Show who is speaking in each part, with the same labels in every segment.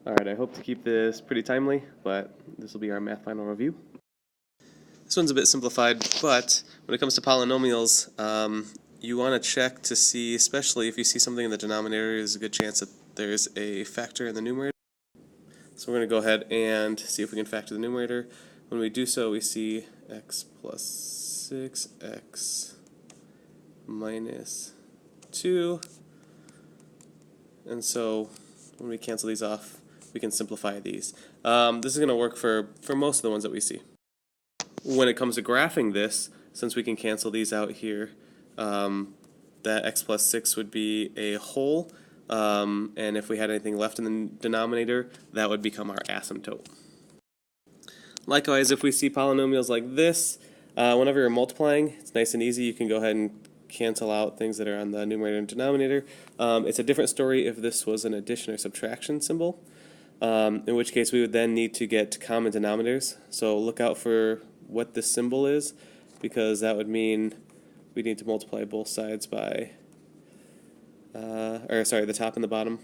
Speaker 1: Alright, I hope to keep this pretty timely, but this will be our math final review. This one's a bit simplified, but when it comes to polynomials, you want to check to see, especially if you see something in the denominator, there's a good chance that there's a factor in the numerator. So we're going to go ahead and see if we can factor the numerator. When we do so, we see x plus 6x minus 2. And so when we cancel these off, we can simplify these. This is going to work for most of the ones that we see. When it comes to graphing this, since we can cancel these out here, that x plus 6 would be a whole, and if we had anything left in the denominator, that would become our asymptote. Likewise, if we see polynomials like this, whenever you're multiplying, it's nice and easy. You can go ahead and cancel out things that are on the numerator and denominator. It's a different story if this was an addition or subtraction symbol, in which case we would then need to get common denominators. So look out for what this symbol is, because that would mean we need to multiply both sides by, the top and the bottom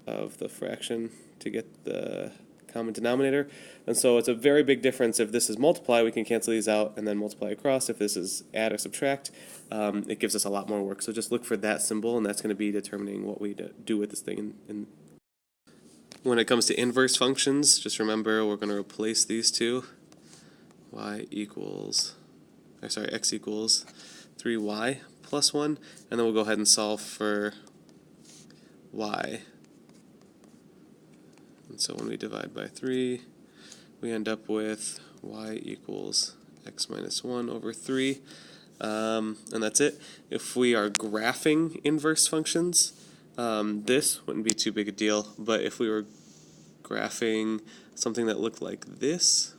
Speaker 1: of the fraction to get the common denominator. And so it's a very big difference. If this is multiply, we can cancel these out and then multiply across. If this is add or subtract, it gives us a lot more work. So just look for that symbol, and that's going to be determining what we do with this thing. When it comes to inverse functions, just remember we're going to replace these two. X equals 3y plus 1, and then we'll go ahead and solve for y. And so when we divide by 3, we end up with y equals x minus 1 over 3. And that's it. If we are graphing inverse functions, this wouldn't be too big a deal, but if we were graphing something that looked like this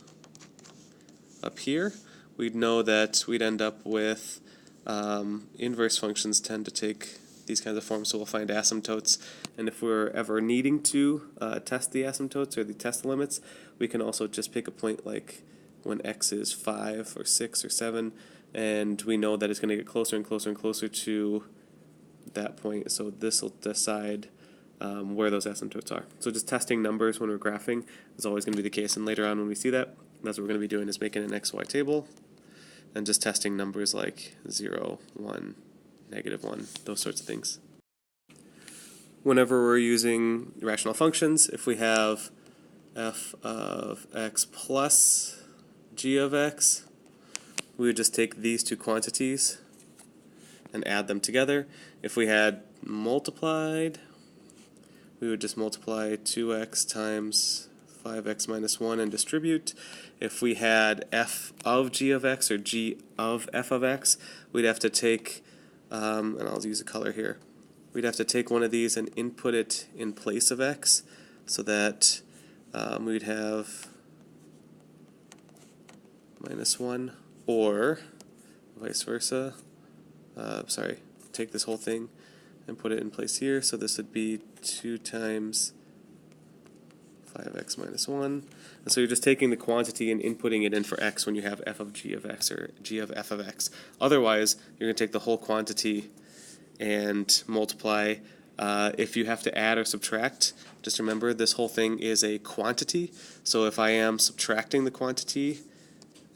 Speaker 1: up here, we'd know that we'd end up with inverse functions tend to take these kinds of forms, so we'll find asymptotes. And if we're ever needing to test the asymptotes or the test limits, we can also just pick a point like when x is 5 or 6 or 7, and we know that it's going to get closer and closer and closer to that point, so this will decide where those asymptotes are. So just testing numbers when we're graphing is always going to be the case, and later on when we see that, that's what we're going to be doing, is making an xy table and just testing numbers like 0, 1, -1, those sorts of things. Whenever we're using rational functions, if we have f of x plus g of x, we would just take these two quantities and add them together. If we had multiplied, we would just multiply 2x times 5x minus 1 and distribute. If we had f of g of x or g of f of x, we'd have to take, and I'll use a color here, we'd have to take one of these and input it in place of x, so that we'd have -1, or vice versa. Take this whole thing and put it in place here, so this would be 2 times 5x minus 1. And so you're just taking the quantity and inputting it in for x when you have f of g of x or g of f of x. Otherwise, you're going to take the whole quantity and multiply. If you have to add or subtract, just remember this whole thing is a quantity. So if I am subtracting the quantity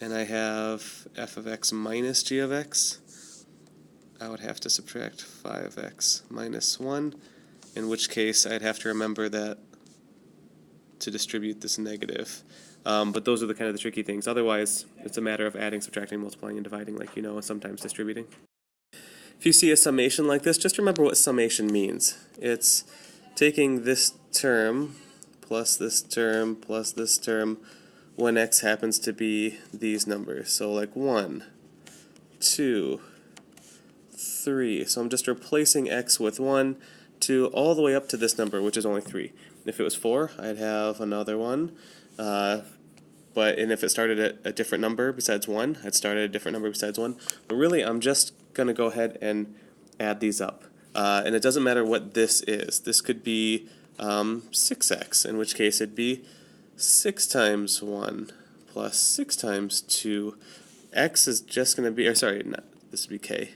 Speaker 1: and I have f of x minus g of x, I would have to subtract 5x minus 1, in which case I'd have to remember that to distribute this negative. But those are the kind of the tricky things. Otherwise, it's a matter of adding, subtracting, multiplying, and dividing, like you know, and sometimes distributing. If you see a summation like this, just remember what summation means. It's taking this term plus this term plus this term when x happens to be these numbers. So like 1, 2, 3. So I'm just replacing x with 1, 2, all the way up to this number, which is only 3. If it was 4, I'd have another one. And if it started at a different number besides 1, I'd start at a different number besides 1. But really, I'm just going to go ahead and add these up. And it doesn't matter what this is. This could be 6x, in which case it'd be 6 times 1 plus 6 times 2. X is just going to be, this would be k.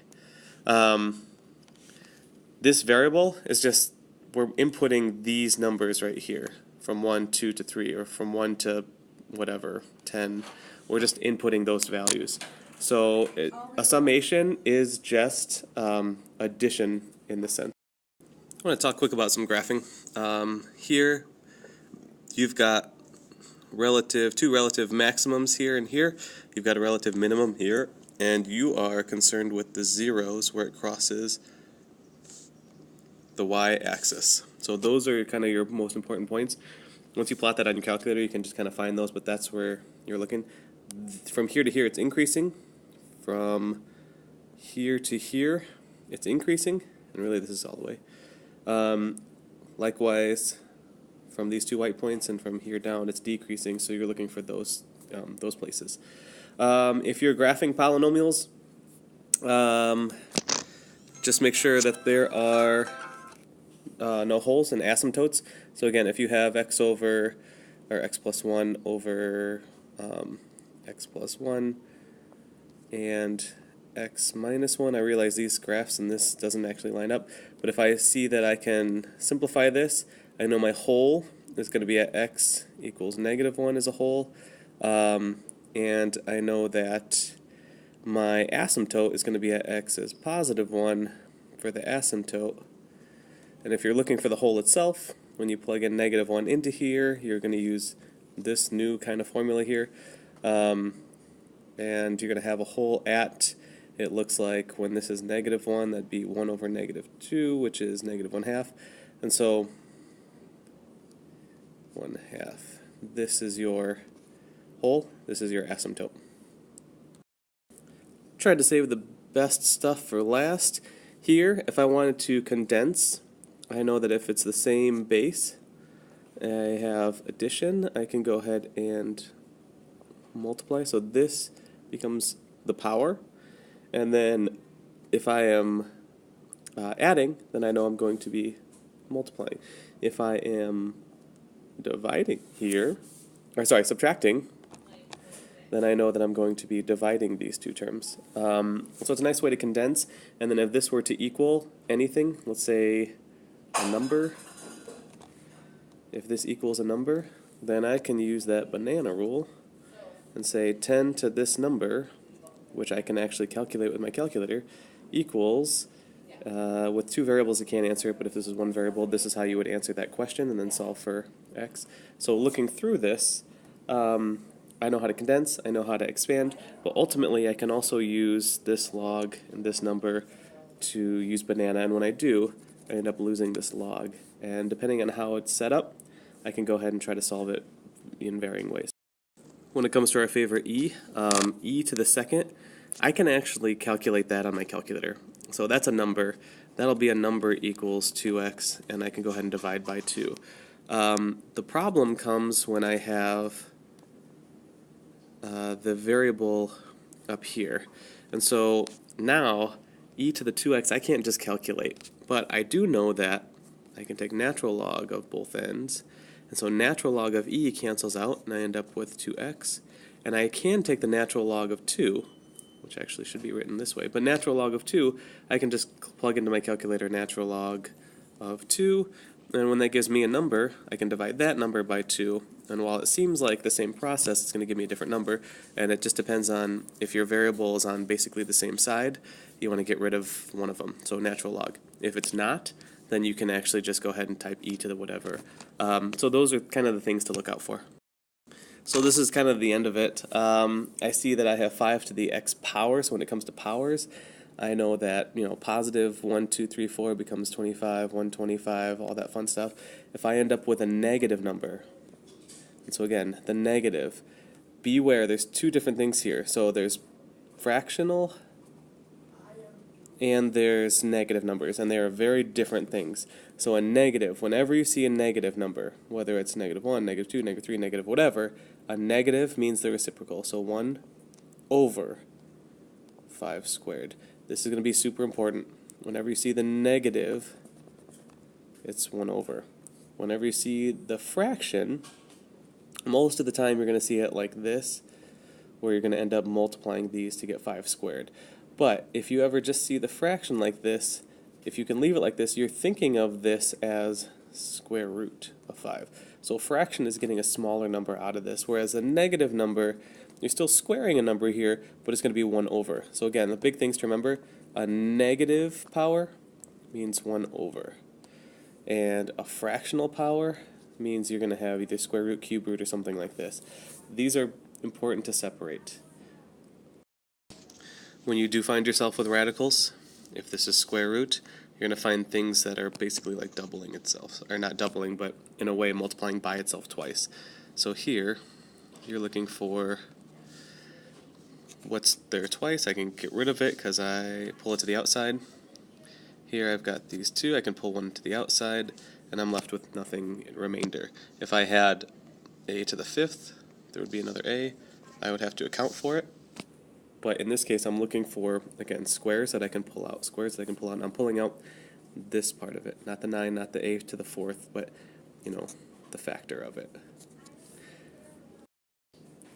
Speaker 1: This variable is just we're inputting these numbers right here, from 1, 2 to 3, or from 1 to whatever, 10. We're just inputting those values. So a summation is just addition in the sense. I want to talk quick about some graphing. Here you've got two relative maximums here and here. You've got a relative minimum here, and you are concerned with the zeros where it crosses the y-axis. So those are kind of your most important points. Once you plot that on your calculator, you can just kind of find those, but that's where you're looking. From here to here, it's increasing. From here to here, it's increasing, and really this is all the way. Likewise, from these 2 white points and from here down, it's decreasing, so you're looking for those places. If you're graphing polynomials, just make sure that there are no holes and asymptotes. So again, if you have x plus 1 over x plus 1 and x minus 1, I realize these graphs and this doesn't actually line up, but if I see that I can simplify this, I know my whole is going to be at x equals -1 as a whole, and I know that my asymptote is going to be at x as +1 for the asymptote. And if you're looking for the whole itself, when you plug in -1 into here, you're going to use this new kind of formula here, and you're going to have a whole at, it looks like when this is -1, that'd be 1 over -2, which is -1/2, and so 1/2. This is your whole, this is your asymptote. Tried to save the best stuff for last. Here, if I wanted to condense, I know that if it's the same base, I have addition, I can go ahead and multiply. So this becomes the power. And then if I am adding, then I know I'm going to be multiplying. If I am dividing here, or sorry, subtracting, then I know that I'm going to be dividing these two terms. So it's a nice way to condense. And then if this were to equal anything, let's say a number, if this equals a number, then I can use that banana rule and say 10 to this number, which I can actually calculate with my calculator, equals, with 2 variables you can't answer it, but if this is 1 variable, this is how you would answer that question and then solve for x. So looking through this, I know how to condense, I know how to expand, but ultimately I can also use this log and this number to use banana, and when I do, I end up losing this log. And depending on how it's set up, I can go ahead and try to solve it in varying ways. When it comes to our favorite e to the second, I can actually calculate that on my calculator. So that's a number. That'll be a number equals 2x, and I can go ahead and divide by 2. The problem comes when I have the variable up here. And so now, e to the 2x, I can't just calculate. But I do know that I can take natural log of both ends. And so natural log of e cancels out, and I end up with 2x. And I can take the natural log of 2, which actually should be written this way. But natural log of 2, I can just plug into my calculator natural log of 2. And when that gives me a number, I can divide that number by 2. And while it seems like the same process, it's going to give me a different number. And it just depends on if your variable is on basically the same side, you want to get rid of one of them, so natural log. If it's not, then you can actually just go ahead and type e to the whatever. So those are kind of the things to look out for. So this is kind of the end of it. I see that I have 5 to the x power, so when it comes to powers, I know that, positive 1, 2, 3, 4 becomes 25, 125, all that fun stuff. If I end up with a negative number, and so again, the negative, beware, there's 2 different things here. So there's fractional and there's negative numbers, and they are very different things. So a negative, whenever you see a negative number, whether it's -1, -2, -3, negative whatever, a negative means the reciprocal. So 1 over 5 squared. This is going to be super important. Whenever you see the negative, it's 1 over. Whenever you see the fraction, most of the time you're going to see it like this, where you're going to end up multiplying these to get 5 squared. But if you ever just see the fraction like this, if you can leave it like this, you're thinking of this as square root of 5. So a fraction is getting a smaller number out of this, whereas a negative number, you're still squaring a number here, but it's going to be 1 over. So again, the big things to remember, a negative power means 1 over. And a fractional power means you're going to have either square root, cube root, or something like this. These are important to separate. When you do find yourself with radicals, if this is square root, you're going to find things that are basically like doubling itself, or not doubling, but in a way multiplying by itself twice. So here, you're looking for what's there twice. I can get rid of it because I pull it to the outside. Here I've got these two, I can pull one to the outside, and I'm left with nothing in remainder. If I had a to the 5th, there would be another a. I would have to account for it. But in this case, I'm looking for, again, squares that I can pull out. Squares that I can pull out, and I'm pulling out this part of it. Not the 9, not the a to the 4th, but, you know, the factor of it.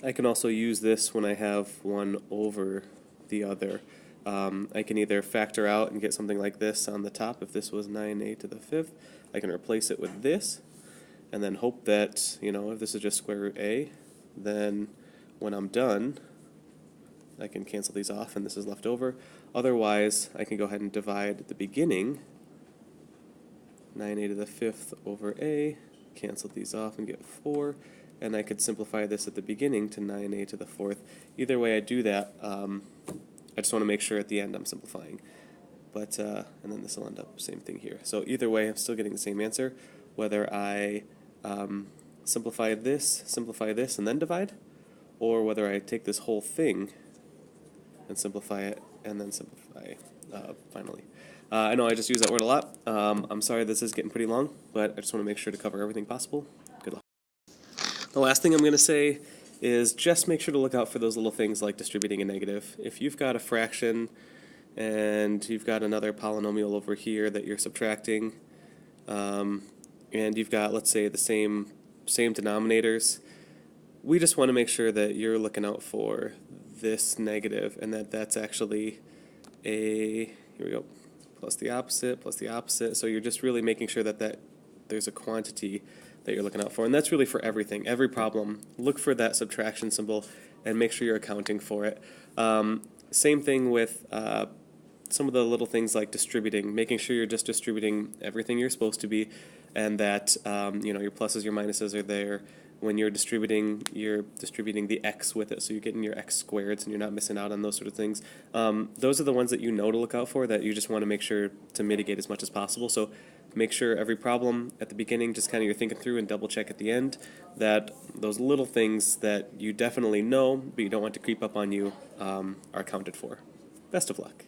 Speaker 1: I can also use this when I have 1 over the other. I can either factor out and get something like this on the top. If this was 9a to the 5th, I can replace it with this, and then hope that, you know, if this is just square root a, then when I'm done, I can cancel these off and this is left over. Otherwise, I can go ahead and divide at the beginning, 9a to the 5th over a, cancel these off and get 4, and I could simplify this at the beginning to 9a to the 4th. Either way I do that, I just want to make sure at the end I'm simplifying. But and then this will end up same thing here. So either way, I'm still getting the same answer, whether I simplify this, and then divide, or whether I take this whole thing and simplify it, and then simplify finally. I know I just use that word a lot. I'm sorry this is getting pretty long, but I just want to make sure to cover everything possible. Good luck. The last thing I'm going to say is just make sure to look out for those little things like distributing a negative. If you've got a fraction and you've got another polynomial over here that you're subtracting, and you've got, let's say, the same denominators, we just want to make sure that you're looking out for this negative and that that's actually a, here we go, plus the opposite. So you're just really making sure that there's a quantity that you're looking out for. And that's really for everything, every problem. Look for that subtraction symbol and make sure you're accounting for it. Same thing with some of the little things like distributing, making sure you're just distributing everything you're supposed to be, and that you know, your pluses, your minuses are there. When you're distributing the x with it, so you're getting your x squareds and you're not missing out on those sort of things. Those are the ones that you know to look out for, that you just want to make sure to mitigate as much as possible. So make sure every problem at the beginning, just kind of you're thinking through, and double check at the end that those little things that you definitely know but you don't want to creep up on you are accounted for. Best of luck.